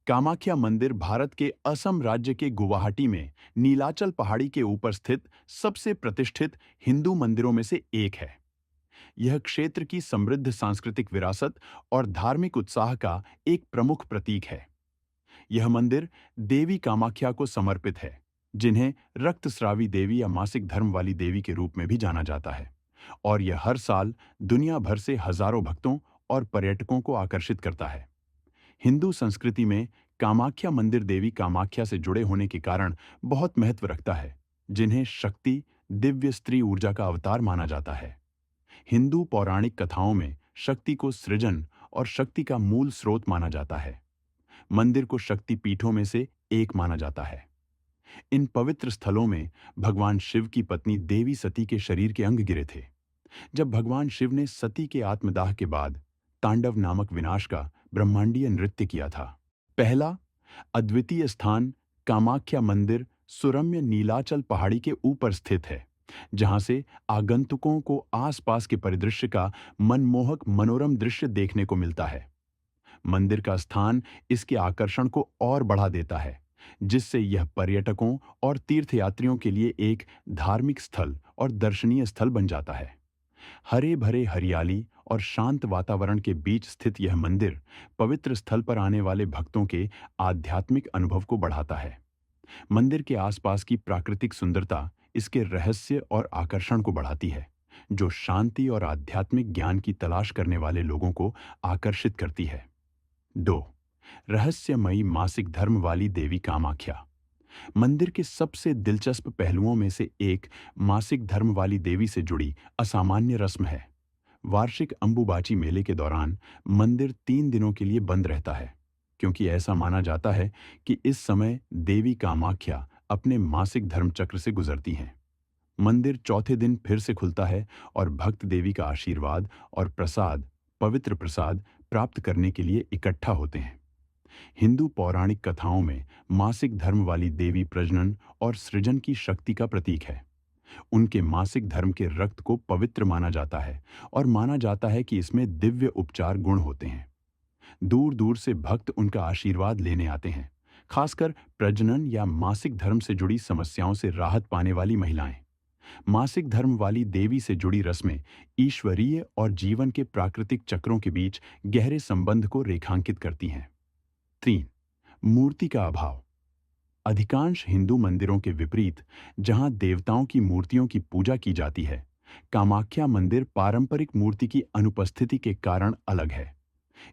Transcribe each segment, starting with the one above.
कामाख्या मंदिर भारत के असम राज्य के गुवाहाटी में नीलाचल पहाड़ी के ऊपर स्थित सबसे प्रतिष्ठित हिंदू मंदिरों में से एक है। यह क्षेत्र की समृद्ध सांस्कृतिक विरासत और धार्मिक उत्साह का एक प्रमुख प्रतीक है। यह मंदिर देवी कामाख्या को समर्पित है, जिन्हें रक्तस्रावी देवी या मासिक धर्म वाली देवी के रूप में भी जाना जाता है, और यह हर साल दुनिया भर से हजारों भक्तों और पर्यटकों को आकर्षित करता है। हिंदू संस्कृति में कामाख्या मंदिर देवी कामाख्या से जुड़े होने के कारण बहुत महत्व रखता है, जिन्हें शक्ति, दिव्य स्त्री ऊर्जा का अवतार माना जाता है। हिंदू पौराणिक कथाओं में शक्ति को सृजन और शक्ति का मूल स्रोत माना जाता है। मंदिर को शक्ति पीठों में से एक माना जाता है। इन पवित्र स्थलों में भगवान शिव की पत्नी देवी सती के शरीर के अंग गिरे थे। जब भगवान शिव ने सती के आत्मदाह के बाद तांडव नामक विनाश का ब्रह्मांडीय नृत्य किया था। पहला अद्वितीय स्थान कामाख्या मंदिर सुरम्य नीलाचल पहाड़ी के ऊपर स्थित है, जहां से आगंतुकों को आसपास के परिदृश्य का मनमोहक मनोरम दृश्य देखने को मिलता है। मंदिर का स्थान इसके आकर्षण को और बढ़ा देता है, जिससे यह पर्यटकों और तीर्थयात्रियों के लिए एक धार्मिक स्थल और दर्शनीय स्थल बन जाता है। हरे भरे हरियाली और शांत वातावरण के बीच स्थित यह मंदिर पवित्र स्थल पर आने वाले भक्तों के आध्यात्मिक अनुभव को बढ़ाता है। मंदिर के आसपास की प्राकृतिक सुंदरता इसके रहस्य और आकर्षण को बढ़ाती है, जो शांति और आध्यात्मिक ज्ञान की तलाश करने वाले लोगों को आकर्षित करती है। 2. रहस्यमयी मासिक धर्म वाली देवी कामाख्या। मंदिर के सबसे दिलचस्प पहलुओं में से एक मासिक धर्म वाली देवी से जुड़ी असामान्य रस्म है। वार्षिक अंबुबाची मेले के दौरान मंदिर 3 दिनों के लिए बंद रहता है, क्योंकि ऐसा माना जाता है कि इस समय देवी कामाख्या अपने मासिक धर्म चक्र से गुजरती हैं। मंदिर चौथे दिन फिर से खुलता है और भक्त देवी का आशीर्वाद और प्रसाद, पवित्र प्रसाद प्राप्त करने के लिए इकट्ठा होते हैं। हिंदू पौराणिक कथाओं में मासिक धर्म वाली देवी प्रजनन और सृजन की शक्ति का प्रतीक है। उनके मासिक धर्म के रक्त को पवित्र माना जाता है और माना जाता है कि इसमें दिव्य उपचार गुण होते हैं। दूर दूर से भक्त उनका आशीर्वाद लेने आते हैं, खासकर प्रजनन या मासिक धर्म से जुड़ी समस्याओं से राहत पाने वाली महिलाएं। मासिक धर्म वाली देवी से जुड़ी रस्में ईश्वरीय और जीवन के प्राकृतिक चक्रों के बीच गहरे संबंध को रेखांकित करती हैं। 3. मूर्ति का अभाव। अधिकांश हिंदू मंदिरों के विपरीत, जहां देवताओं की मूर्तियों की पूजा की जाती है, कामाख्या मंदिर पारंपरिक मूर्ति की अनुपस्थिति के कारण अलग है।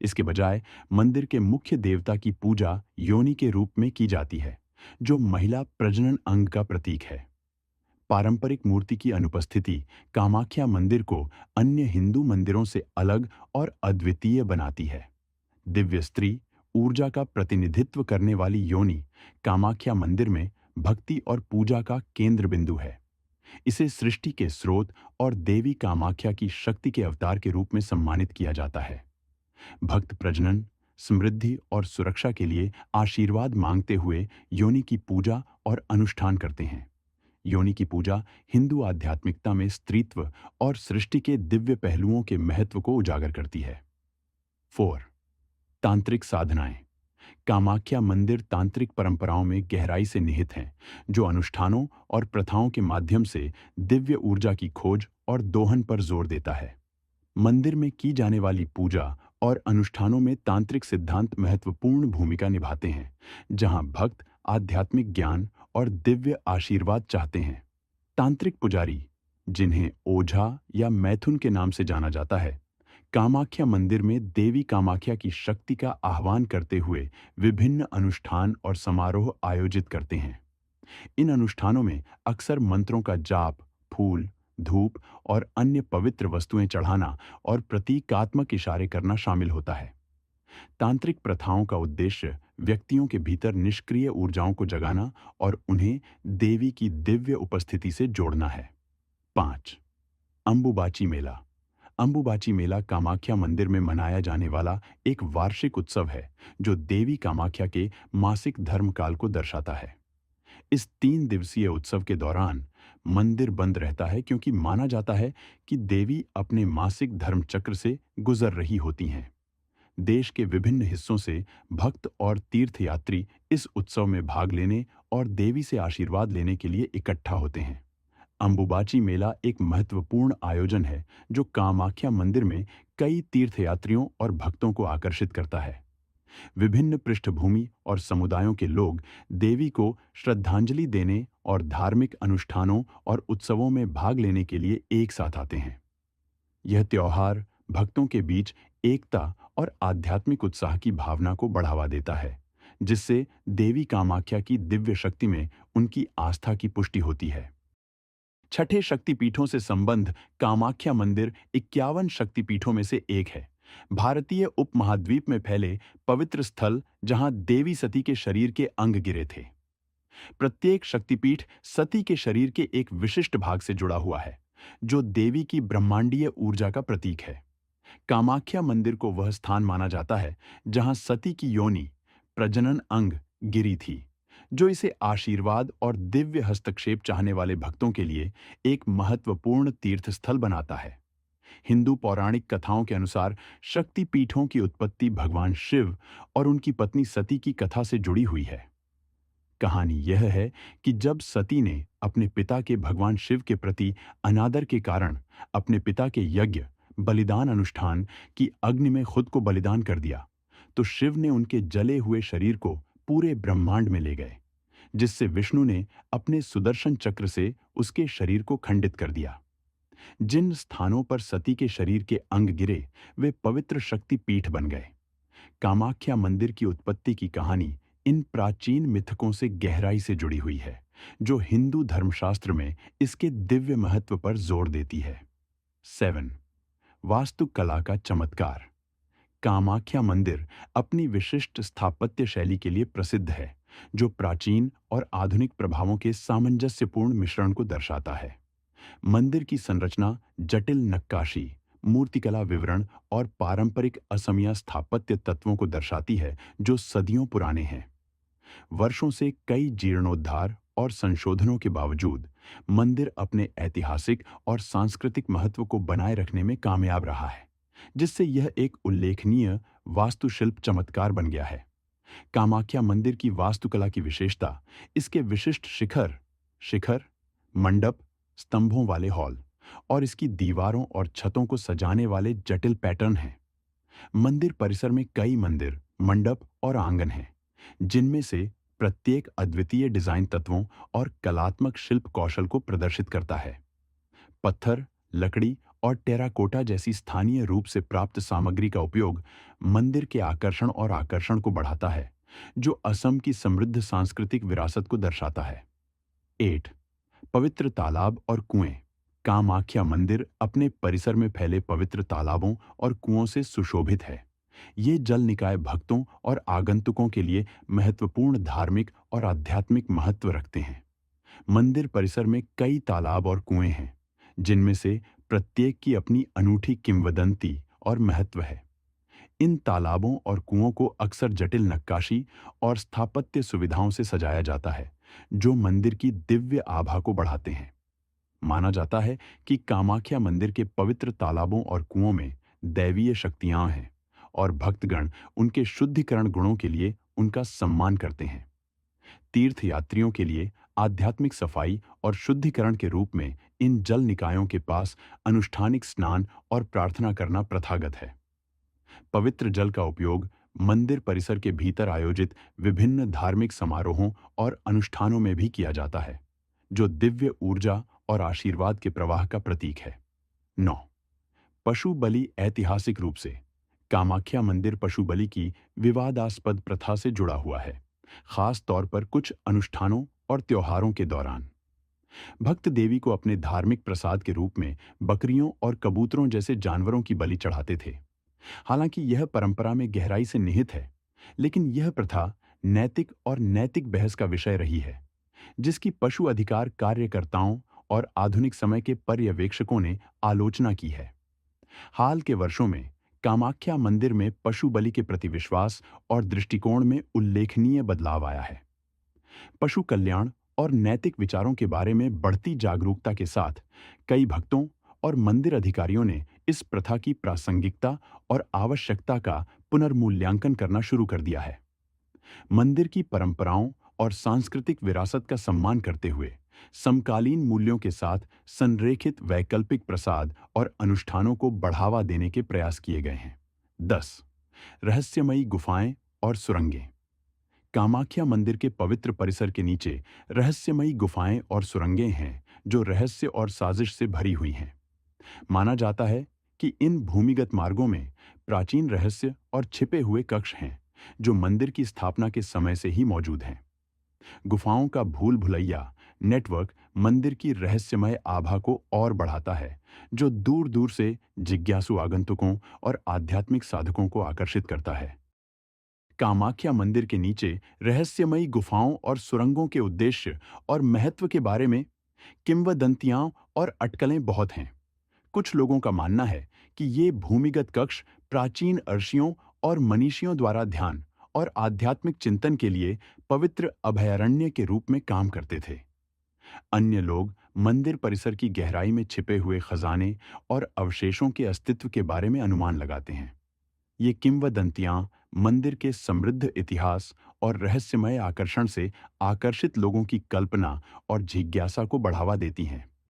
इसके बजाय मंदिर के मुख्य देवता की पूजा योनि के रूप में की जाती है, जो महिला प्रजनन अंग का प्रतीक है। पारंपरिक मूर्ति की अनुपस्थिति कामाख्या मंदिर को अन्य हिंदू मंदिरों से अलग और अद्वितीय बनाती है। दिव्य स्त्री ऊर्जा का प्रतिनिधित्व करने वाली योनि कामाख्या मंदिर में भक्ति और पूजा का केंद्र बिंदु है। इसे सृष्टि के स्रोत और देवी कामाख्या की शक्ति के अवतार के रूप में सम्मानित किया जाता है। भक्त प्रजनन, समृद्धि और सुरक्षा के लिए आशीर्वाद मांगते हुए योनि की पूजा और अनुष्ठान करते हैं। योनि की पूजा हिंदू आध्यात्मिकता में स्त्रीत्व और सृष्टि के दिव्य पहलुओं के महत्व को उजागर करती है। 4. तांत्रिक साधनाएं। कामाख्या मंदिर तांत्रिक परंपराओं में गहराई से निहित हैं, जो अनुष्ठानों और प्रथाओं के माध्यम से दिव्य ऊर्जा की खोज और दोहन पर जोर देता है। मंदिर में की जाने वाली पूजा और अनुष्ठानों में तांत्रिक सिद्धांत महत्वपूर्ण भूमिका निभाते हैं, जहां भक्त आध्यात्मिक ज्ञान और दिव्य आशीर्वाद चाहते हैं। तांत्रिक पुजारी, जिन्हें ओझा या मैथुन के नाम से जाना जाता है, कामाख्या मंदिर में देवी कामाख्या की शक्ति का आह्वान करते हुए विभिन्न अनुष्ठान और समारोह आयोजित करते हैं। इन अनुष्ठानों में अक्सर मंत्रों का जाप, फूल, धूप और अन्य पवित्र वस्तुएं चढ़ाना और प्रतीकात्मक इशारे करना शामिल होता है। तांत्रिक प्रथाओं का उद्देश्य व्यक्तियों के भीतर निष्क्रिय ऊर्जाओं को जगाना और उन्हें देवी की दिव्य उपस्थिति से जोड़ना है। 5. अंबुबाची मेला। अंबुबाची मेला कामाख्या मंदिर में मनाया जाने वाला एक वार्षिक उत्सव है, जो देवी कामाख्या के मासिक धर्मकाल को दर्शाता है। इस 3 दिवसीय उत्सव के दौरान मंदिर बंद रहता है, क्योंकि माना जाता है कि देवी अपने मासिक धर्म चक्र से गुजर रही होती हैं। देश के विभिन्न हिस्सों से भक्त और तीर्थयात्री इस उत्सव में भाग लेने और देवी से आशीर्वाद लेने के लिए इकट्ठा होते हैं। अंबुबाची मेला एक महत्वपूर्ण आयोजन है जो कामाख्या मंदिर में कई तीर्थयात्रियों और भक्तों को आकर्षित करता है। विभिन्न पृष्ठभूमि और समुदायों के लोग देवी को श्रद्धांजलि देने और धार्मिक अनुष्ठानों और उत्सवों में भाग लेने के लिए एक साथ आते हैं। यह त्योहार भक्तों के बीच एकता और आध्यात्मिक उत्साह की भावना को बढ़ावा देता है, जिससे देवी कामाख्या की दिव्य शक्ति में उनकी आस्था की पुष्टि होती है। छठे शक्तिपीठों से संबंध कामाख्या मंदिर 51 शक्तिपीठों में से एक है। भारतीय उपमहाद्वीप में फैले पवित्र स्थल जहां देवी सती के शरीर के अंग गिरे थे। प्रत्येक शक्तिपीठ सती के शरीर के एक विशिष्ट भाग से जुड़ा हुआ है, जो देवी की ब्रह्मांडीय ऊर्जा का प्रतीक है। कामाख्या मंदिर को वह स्थान माना जाता है जहां सती की योनि, प्रजनन अंग, गिरी थी, जो इसे आशीर्वाद और दिव्य हस्तक्षेप चाहने वाले भक्तों के लिए एक महत्वपूर्ण तीर्थस्थल बनाता है। हिंदू पौराणिक कथाओं के अनुसार शक्ति पीठों की उत्पत्ति भगवान शिव और उनकी पत्नी सती की कथा से जुड़ी हुई है। कहानी यह है कि जब सती ने अपने पिता के भगवान शिव के प्रति अनादर के कारण अपने पिता के यज्ञ, बलिदान अनुष्ठान की अग्नि में खुद को बलिदान कर दिया, तो शिव ने उनके जले हुए शरीर को पूरे ब्रह्मांड में ले गए, जिससे विष्णु ने अपने सुदर्शन चक्र से उसके शरीर को खंडित कर दिया। जिन स्थानों पर सती के शरीर के अंग गिरे, वे पवित्र शक्ति पीठ बन गए। कामाख्या मंदिर की उत्पत्ति की कहानी इन प्राचीन मिथकों से गहराई से जुड़ी हुई है, जो हिंदू धर्मशास्त्र में इसके दिव्य महत्व पर जोर देती है। 7. वास्तुकला का चमत्कार। कामाख्या मंदिर अपनी विशिष्ट स्थापत्य शैली के लिए प्रसिद्ध है, जो प्राचीन और आधुनिक प्रभावों के सामंजस्यपूर्ण मिश्रण को दर्शाता है। मंदिर की संरचना जटिल नक्काशी, मूर्तिकला विवरण और पारंपरिक असमिया स्थापत्य तत्वों को दर्शाती है, जो सदियों पुराने हैं। वर्षों से कई जीर्णोद्धार और संशोधनों के बावजूद मंदिर अपने ऐतिहासिक और सांस्कृतिक महत्व को बनाए रखने में कामयाब रहा है, जिससे यह एक उल्लेखनीय वास्तुशिल्प चमत्कार बन गया है। कामाख्या मंदिर की वास्तुकला की विशेषता इसके विशिष्ट शिखर, मंडप, स्तंभों वाले हॉल और इसकी दीवारों और छतों को सजाने वाले जटिल पैटर्न हैं। मंदिर परिसर में कई मंदिर, मंडप और आंगन हैं, जिनमें से प्रत्येक अद्वितीय डिजाइन तत्वों और कलात्मक शिल्प कौशल को प्रदर्शित करता है। पत्थर, लकड़ी और टेराकोटा जैसी स्थानीय रूप से प्राप्त सामग्री का उपयोग मंदिर के आकर्षण को बढ़ाता है, जो असम की समृद्ध सांस्कृतिक विरासत को दर्शाता है। 8. पवित्र तालाब और कुएं। कामाख्या मंदिर अपने परिसर में फैले पवित्र तालाबों और कुओं से सुशोभित है। ये जल निकाय भक्तों और आगंतुकों के लिए महत्वपूर्ण धार्मिक और आध्यात्मिक महत्व रखते हैं। मंदिर परिसर में कई तालाब और कुएं हैं, जिनमें से प्रत्येक की अपनी अनूठी किंवदंती और महत्व है। इन तालाबों और कुओं को अक्सर जटिल नक्काशी और स्थापत्य सुविधाओं से सजाया जाता है, जो मंदिर की दिव्य आभा को बढ़ाते हैं। माना जाता है कि कामाख्या मंदिर के पवित्र तालाबों और कुओं में दैवीय शक्तियां हैं और भक्तगण उनके शुद्धिकरण गुणों के लिए उनका सम्मान करते हैं। तीर्थयात्रियों के लिए आध्यात्मिक सफाई और शुद्धिकरण के रूप में इन जल निकायों के पास अनुष्ठानिक स्नान और प्रार्थना करना प्रथागत है। पवित्र जल का उपयोग मंदिर परिसर के भीतर आयोजित विभिन्न धार्मिक समारोहों और अनुष्ठानों में भी किया जाता है, जो दिव्य ऊर्जा और आशीर्वाद के प्रवाह का प्रतीक है। 9. पशु बलि। ऐतिहासिक रूप से कामाख्या मंदिर पशु बलि की विवादास्पद प्रथा से जुड़ा हुआ है, खास तौर पर कुछ अनुष्ठानों और त्योहारों के दौरान। भक्त देवी को अपने धार्मिक प्रसाद के रूप में बकरियों और कबूतरों जैसे जानवरों की बलि चढ़ाते थे। हालांकि यह परंपरा में गहराई से निहित है, लेकिन यह प्रथा नैतिक बहस का विषय रही है, जिसकी पशु अधिकार कार्यकर्ताओं और आधुनिक समय के पर्यवेक्षकों ने आलोचना की है। हाल के वर्षों में कामाख्या मंदिर में पशु बलि के प्रति विश्वास और दृष्टिकोण में उल्लेखनीय बदलाव आया है। पशु कल्याण और नैतिक विचारों के बारे में बढ़ती जागरूकता के साथ कई भक्तों और मंदिर अधिकारियों ने इस प्रथा की प्रासंगिकता और आवश्यकता का पुनर्मूल्यांकन करना शुरू कर दिया है। मंदिर की परंपराओं और सांस्कृतिक विरासत का सम्मान करते हुए समकालीन मूल्यों के साथ संरेखित वैकल्पिक प्रसाद और अनुष्ठानों को बढ़ावा देने के प्रयास किए गए हैं। 10. रहस्यमयी गुफाएं और सुरंगें। कामाख्या मंदिर के पवित्र परिसर के नीचे रहस्यमयी गुफाएं और सुरंगें हैं जो रहस्य और साजिश से भरी हुई हैं। माना जाता है कि इन भूमिगत मार्गों में प्राचीन रहस्य और छिपे हुए कक्ष हैं जो मंदिर की स्थापना के समय से ही मौजूद हैं। गुफाओं का भूल भुलैया नेटवर्क मंदिर की रहस्यमय आभा को और बढ़ाता है, जो दूर दूर से जिज्ञासु आगंतुकों और आध्यात्मिक साधकों को आकर्षित करता है। कामाख्या मंदिर के नीचे रहस्यमयी गुफाओं और सुरंगों के उद्देश्य और महत्व के बारे में किंवदंतियां और अटकलें बहुत हैं। कुछ लोगों का मानना है कि ये भूमिगत कक्ष प्राचीन अर्षियों और मनीषियों द्वारा ध्यान और आध्यात्मिक चिंतन के लिए पवित्र अभयारण्य के रूप में काम करते थे। अन्य लोग मंदिर परिसर की गहराई में छिपे हुए खजाने और अवशेषों के अस्तित्व के बारे में अनुमान लगाते हैं। ये किंवदंतियां मंदिर के समृद्ध इतिहास और रहस्यमय आकर्षण से आकर्षित लोगों की कल्पना और जिज्ञासा को बढ़ावा देती हैं।